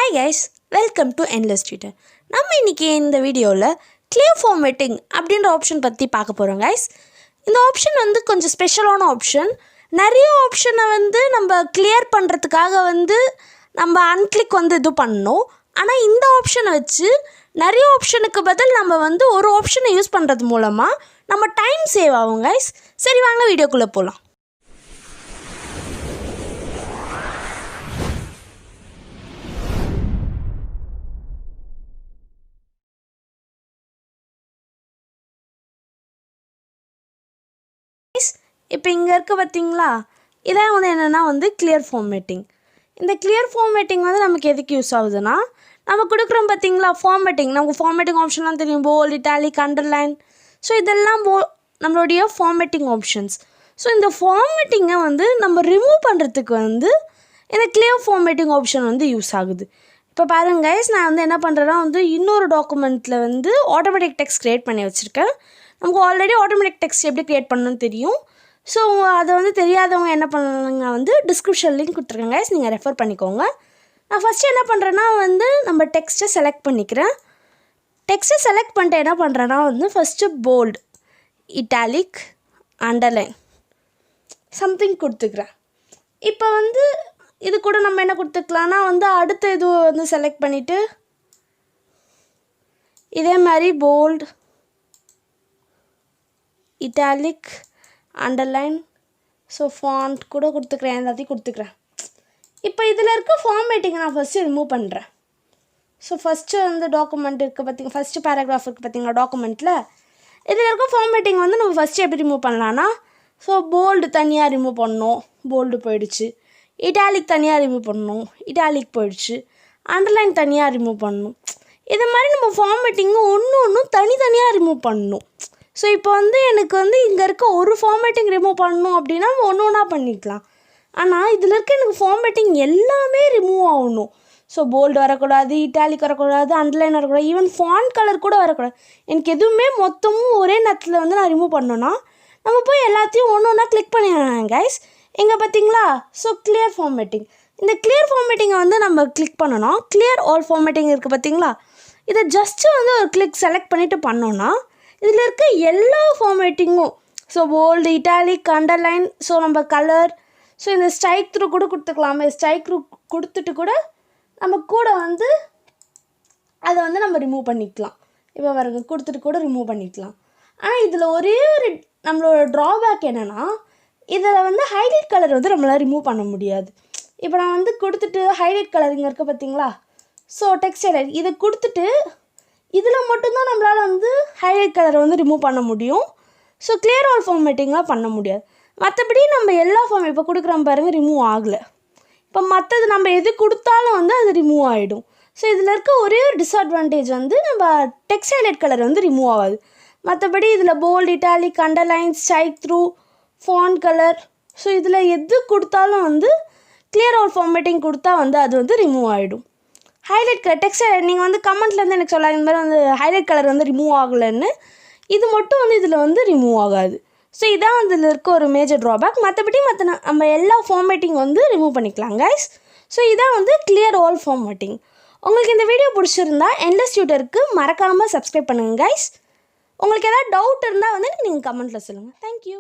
Hi guys, welcome to Endless Tutor. நம்ம இன்னைக்கு இந்த வீடியோவில் clear formatting அப்படின்ற ஆப்ஷன் பற்றி பார்க்க போகிறோம் guys. இந்த ஆப்ஷன் வந்து கொஞ்சம் ஸ்பெஷலான ஆப்ஷன். நிறைய ஆப்ஷனை வந்து நம்ம கிளியர் பண்ணுறதுக்காக வந்து நம்ம அன்கிளிக் வந்து இது பண்ணணும். ஆனால் இந்த ஆப்ஷனை வச்சு நிறைய ஆப்ஷனுக்கு பதில் நம்ம வந்து ஒரு ஆப்ஷனை யூஸ் பண்ணுறது மூலமாக நம்ம டைம் சேவ் ஆகும் guys. சரி வாங்க வீடியோக்குள்ளே போகலாம். இப்போ இங்கே இருக்க பார்த்தீங்களா, இதான் வந்து என்னென்னா வந்து கிளியர் ஃபார்மேட்டிங். இந்த கிளியர் ஃபார்மேட்டிங் வந்து நமக்கு எதுக்கு யூஸ் ஆகுதுன்னா, நம்ம கொடுக்குறோம் பார்த்தீங்களா ஃபார்மேட்டிங், நமக்கு ஃபார்மேட்டிங் ஆப்ஷன்லாம் தெரியும், போல்ட், இட்டாலிக், அண்டர்லைன். ஸோ இதெல்லாம் நம்மளுடைய ஃபார்மேட்டிங் ஆப்ஷன்ஸ். ஸோ இந்த ஃபார்மேட்டிங்கை வந்து நம்ம ரிமூவ் பண்ணுறதுக்கு வந்து இந்த கிளியர் ஃபார்மேட்டிங் ஆப்ஷன் வந்து யூஸ் ஆகுது. இப்போ பாருங்க கைஸ், நான் வந்து என்ன பண்ணுறேன்னா வந்து இன்னொரு டாக்குமெண்ட்டில் வந்து ஆட்டோமேட்டிக் டெக்ஸ்ட் க்ரியேட் பண்ணி வச்சுருக்கேன். நமக்கு ஆல்ரெடி ஆட்டோமேட்டிக் டெக்ஸ்ட் எப்படி க்ரியேட் பண்ணணும்னு தெரியும். ஸோ அதை வந்து தெரியாதவங்க என்ன பண்ணுவாங்க வந்து டிஸ்கிரிப்ஷன் லிங்க் கொடுத்துருக்கேன் கைஸ், நீங்கள் ரெஃபர் பண்ணிக்கோங்க. நான் ஃபஸ்ட்டு என்ன பண்ணுறேன்னா வந்து நம்ம டெக்ஸ்ட்டை செலக்ட் பண்ணிக்கிறேன். டெக்ஸ்ட்டை செலக்ட் பண்ணிட்டு என்ன பண்ணுறேன்னா வந்து first bold, italic, underline something கொடுத்துக்கிறேன். இப்போ வந்து இது கூட நம்ம என்ன கொடுத்துக்கலான்னா வந்து அடுத்த இது வந்து செலக்ட் பண்ணிவிட்டு இதே மாதிரி bold, italic, underline, so font கூட கொடுத்துக்கிறேன், எல்லாத்தையும் கொடுத்துக்கிறேன். இப்போ இதில் இருக்க ஃபார்மேட்டிங்கை நான் ஃபஸ்ட்டு ரிமூவ் பண்ணுறேன். ஸோ ஃபஸ்ட்டு வந்து டாக்குமெண்ட் இருக்குது பார்த்திங்க, ஃபஸ்ட்டு பேராகிராஃப் இருக்குது பார்த்திங்களா டாக்குமெண்ட்டில், இதில் இருக்க ஃபார்மேட்டிங் வந்து நம்ம ஃபஸ்ட்டு எப்படி ரிமூவ் பண்ணலான்னா, ஸோ போல்டு தனியாக ரிமூவ் பண்ணணும், போல்டு போயிடுச்சு. இட்டாலிக் தனியாக ரிமூவ் பண்ணணும், இட்டாலிக் போயிடுச்சு. அண்டர்லைன் தனியாக ரிமூவ் பண்ணணும். இது மாதிரி நம்ம ஃபார்மேட்டிங்கு ஒன்றும் தனித்தனியாக ரிமூவ் பண்ணணும். ஸோ இப்போ வந்து எனக்கு வந்து இங்கே இருக்க ஒரு ஃபார்மேட்டிங் ரிமூவ் பண்ணணும் அப்படின்னா ஒன்று ஒன்றா பண்ணிக்கலாம். ஆனால் இதில் இருக்க எனக்கு ஃபார்மேட்டிங் எல்லாமே ரிமூவ் ஆகணும். ஸோ போல்டு வரக்கூடாது, இட்டாலிக் வரக்கூடாது, அண்டர்லைன் வரக்கூடாது, ஈவன் ஃபாண்ட் கலர் கூட வரக்கூடாது. எனக்கு எதுவுமே மொத்தமும் ஒரே நேரத்தில் வந்து நான் ரிமூவ் பண்ணோன்னா நம்ம போய் எல்லாத்தையும் ஒன்று ஒன்றா கிளிக் பண்ணிடுறேன் கைஸ். எங்கே பார்த்தீங்களா, ஸோ கிளியர் ஃபார்மேட்டிங். இந்த கிளியர் ஃபார்மேட்டிங்கை வந்து நம்ம கிளிக் பண்ணணும். கிளியர் ஆல் ஃபார்மேட்டிங் இருக்குது பார்த்தீங்களா, இதை ஜஸ்ட்டு வந்து ஒரு கிளிக் செலக்ட் பண்ணிவிட்டு பண்ணோன்னா இதில் இருக்க எல்லா ஃபார்மேட்டிங்கும், so bold, italic, underline, so நம்ம கலர், ஸோ இந்த ஸ்ட்ரைக் த்ரூ கூட கொடுத்துக்கலாமே, ஸ்ட்ரைக் த்ரூ கொடுத்துட்டு கூட நம்ம கூட வந்து அதை வந்து நம்ம ரிமூவ் பண்ணிக்கலாம். இப்போ பாருங்க கொடுத்துட்டு கூட ரிமூவ் பண்ணிக்கலாம். ஆனால் இதில் ஒரே ஒரு நம்மளோட ட்ராபேக் என்னென்னா, இதில் வந்து ஹைலைட் கலர் வந்து நம்மளால் ரிமூவ் பண்ண முடியாது. இப்போ நான் வந்து கொடுத்துட்டு ஹைலைட் கலர் இங்கே இருக்குது பார்த்தீங்களா, ஸோ டெக்ஸ்ட் ஹைலைட் இதை கொடுத்துட்டு இதில் மட்டும்தான் நம்மளால் வந்து ஹைலைட் கலரை வந்து ரிமூவ் பண்ண முடியும். ஸோ கிளியர் ஆல் ஃபார்மேட்டிங்லாம் பண்ண முடியாது. மற்றபடி நம்ம எல்லா இப்போ கொடுக்குறோம் பாருங்கள் ரிமூவ் ஆகலை. இப்போ மற்றது நம்ம எது கொடுத்தாலும் வந்து அது ரிமூவ் ஆகிடும். ஸோ இதில் இருக்க ஒரே ஒரு டிஸ்அட்வான்டேஜ் வந்து நம்ம டெக்ஸ்ட் ஹைலைட் கலர் வந்து ரிமூவ் ஆகாது. மற்றபடி இதில் bold, italic, underline, strikethrough, font colour, so இதில் எது கொடுத்தாலும் வந்து கிளியர் ஆல் ஃபார்மேட்டிங் கொடுத்தா வந்து அது வந்து ரிமூவ் ஆகிடும். ஹைலைட் கலர் டெக்ஸ்ட் ஹைலைட் நீங்கள் வந்து கமெண்ட்லேருந்து எனக்கு சொல்லலாம் இந்த மாதிரி வந்து ஹைலைட் கலர் வந்து ரிமூவ் ஆகலைன்னு. இது மட்டும் வந்து இதில் வந்து ரிமூவ் ஆகாது. ஸோ இதான் வந்து இதில் இருக்க ஒரு மேஜர் ட்ராபேக். மற்றபடி நம்ம எல்லா ஃபார்மேட்டிங் வந்து ரிமூவ் பண்ணிக்கலாம் கைஸ். ஸோ இதான் வந்து கிளியர் ஆல் ஃபார்மேட்டிங். உங்களுக்கு இந்த வீடியோ பிடிச்சிருந்தா எண்ட்லெஸ் டியூட்டருக்கு மறக்காமல் சப்ஸ்கிரைப் பண்ணுங்கள் கைஸ். உங்களுக்கு ஏதாவது டவுட் இருந்தால் வந்து நீங்கள் கமெண்ட்டில் சொல்லுங்கள். தேங்க்யூ.